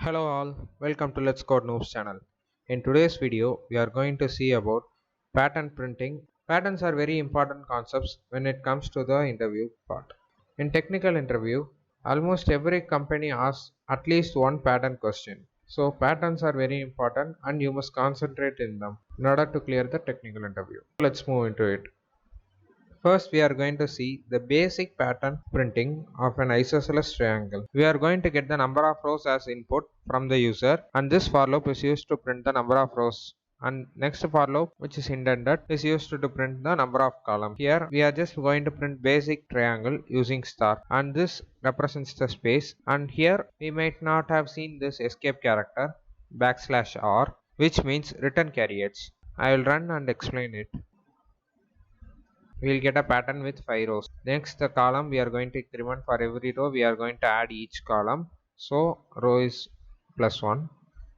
Hello all, welcome to Let's Code Noobs channel. In today's video, we are going to see about pattern printing. Patterns are very important concepts when it comes to the interview part. In technical interview, almost every company asks at least one pattern question. So patterns are very important and you must concentrate in them in order to clear the technical interview. Let's move into it. First, we are going to see the basic pattern printing of an isosceles triangle. We are going to get the number of rows as input from the user, and this for loop is used to print the number of rows. And next for loop, which is indented, is used to print the number of columns. Here we are just going to print basic triangle using star, and this represents the space. And here we might not have seen this escape character \r, which means return carriage. I will run and explain it. We will get a pattern with 5 rows. Next, the column we are going to increment for every row. We are going to add each column. So row is plus 1.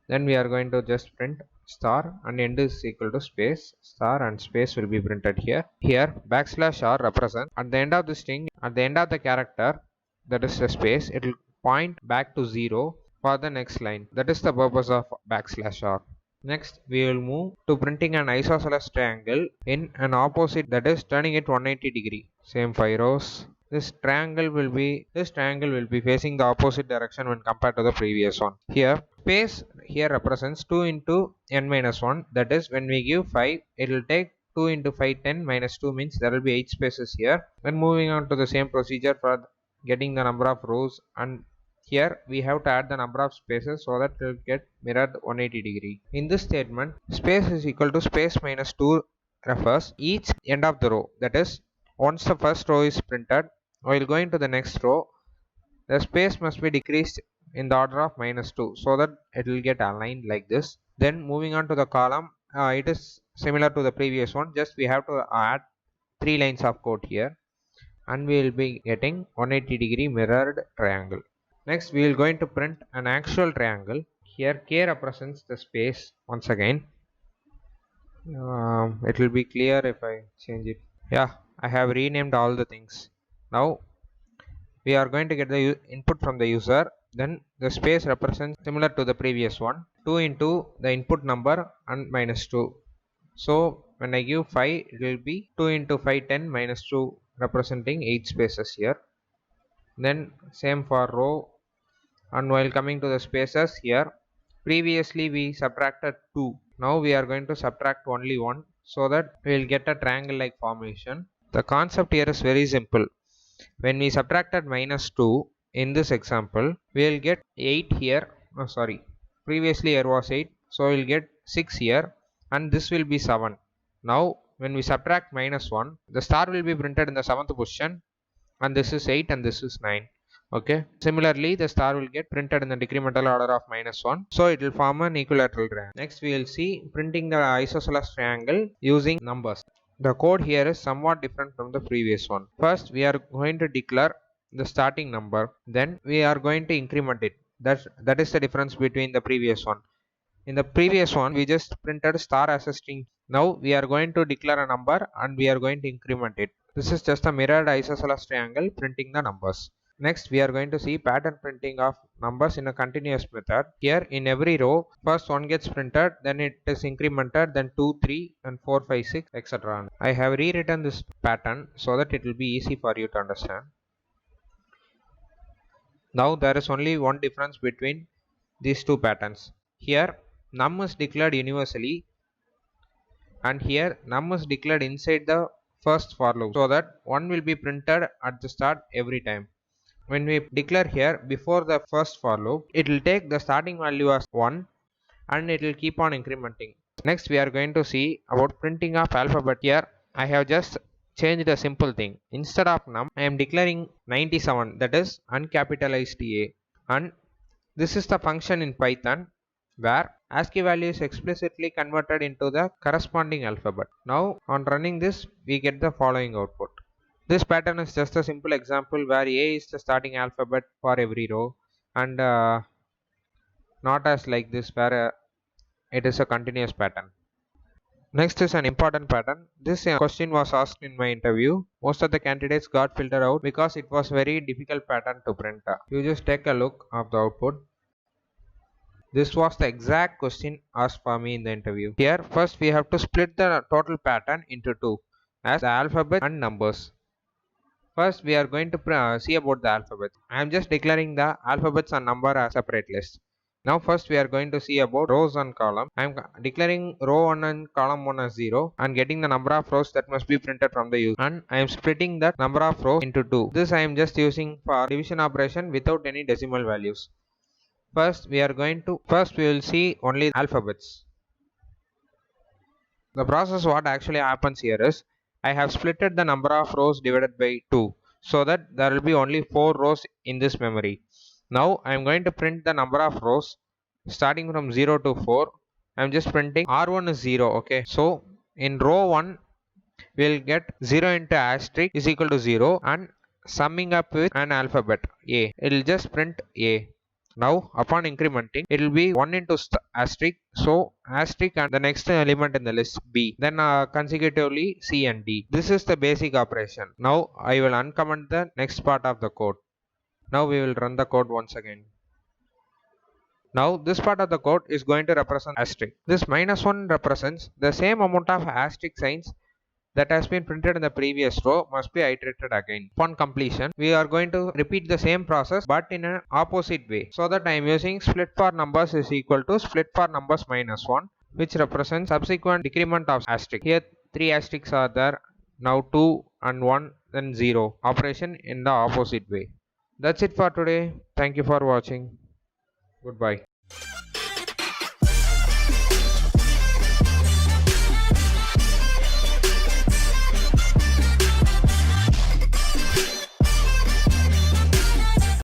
Then we are going to just print star and end is equal to space. Star and space will be printed here. Here \r represents at the end of the string, at the end of the character, that is the space, it will point back to 0 for the next line. That is the purpose of \r. Next, we will move to printing an isosceles triangle in an opposite, that is turning it 180 degree. Same 5 rows. This triangle will be facing the opposite direction when compared to the previous one. Here, space here represents 2 into n minus 1. That is, when we give 5, it will take 2 into 5, 10 minus 2 means there will be 8 spaces here. Then moving on to the same procedure for getting the number of rows, and here we have to add the number of spaces so that it will get mirrored 180 degree. In this statement, space is equal to space minus 2 refers each end of the row. That is, once the first row is printed, while going to the next row, the space must be decreased in the order of minus 2 so that it will get aligned like this. Then moving on to the column, it is similar to the previous one, just we have to add 3 lines of code here, and we will be getting 180 degree mirrored triangle. Next, we will going to print an actual triangle. Here K represents the space. Once again, it will be clear if I change it. Yeah, I have renamed all the things. Now we are going to get the input from the user. Then the space represents similar to the previous one, 2 into the input number and minus 2. So when I give 5, it will be 2 into 5, 10 minus 2, representing 8 spaces here. Then same for row. And while coming to the spaces here, previously we subtracted 2. Now we are going to subtract only 1 so that we will get a triangle like formation. The concept here is very simple. When we subtracted minus 2 in this example, we will get 8 here. Previously here was 8, so we will get 6 here, and this will be 7. Now when we subtract minus 1, the star will be printed in the 7th position, and this is 8 and this is 9. Okay, similarly the star will get printed in the decremental order of minus 1, so it will form an equilateral triangle. Next we will see printing the isosceles triangle using numbers. The code here is somewhat different from the previous one. First we are going to declare the starting number, then we are going to increment it. That is the difference between the previous one. In the previous one we just printed star as a string. Now we are going to declare a number and we are going to increment it. This is just a mirrored isosceles triangle printing the numbers. Next we are going to see pattern printing of numbers in a continuous method. Here in every row, first one gets printed, then it is incremented, then 2, 3 and 4, 5, 6, etc. I have rewritten this pattern so that it will be easy for you to understand. Now there is only one difference between these two patterns. Here num is declared universally, and here num is declared inside the first for loop, so that 1 will be printed at the start every time. When we declare here before the first for loop, it will take the starting value as 1 and it will keep on incrementing. Next we are going to see about printing of alphabet. Here I have just changed a simple thing. Instead of num, I am declaring 97, that is uncapitalized A, and this is the function in Python where ASCII value is explicitly converted into the corresponding alphabet. Now on running this, we get the following output. This pattern is just a simple example where A is the starting alphabet for every row, and not as like this where it is a continuous pattern. Next is an important pattern. This question was asked in my interview. Most of the candidates got filtered out because it was very difficult pattern to print. You just take a look of the output. This was the exact question asked for me in the interview. Here, first we have to split the total pattern into two, as the alphabet and numbers. First, we are going to see about the alphabet. I am just declaring the alphabets and number as separate list. Now, first we are going to see about rows and column. I am declaring row 1 and column 1 as 0 and getting the number of rows that must be printed from the user. And I am splitting that number of rows into 2. This I am just using for division operation without any decimal values. First, we will see only alphabets. The process what actually happens here is I have splitted the number of rows divided by 2 so that there will be only 4 rows in this memory. Now I am going to print the number of rows starting from 0 to 4. I am just printing R1 is 0. Okay, so in row 1 we will get 0 into asterisk is equal to 0 and summing up with an alphabet A. It will just print A. Now upon incrementing it will be 1 into asterisk, so asterisk and the next element in the list B, then consecutively C and D. This is the basic operation. Now I will uncomment the next part of the code. Now we will run the code once again. Now this part of the code is going to represent asterisk. This -1 represents the same amount of asterisk signs that has been printed in the previous row must be iterated again. Upon completion, we are going to repeat the same process but in an opposite way. So that I am using split for numbers is equal to split for numbers -1, which represents subsequent decrement of asterisk. Here 3 asterisks are there, now 2 and 1, then 0. Operation in the opposite way. That's it for today. Thank you for watching. Goodbye.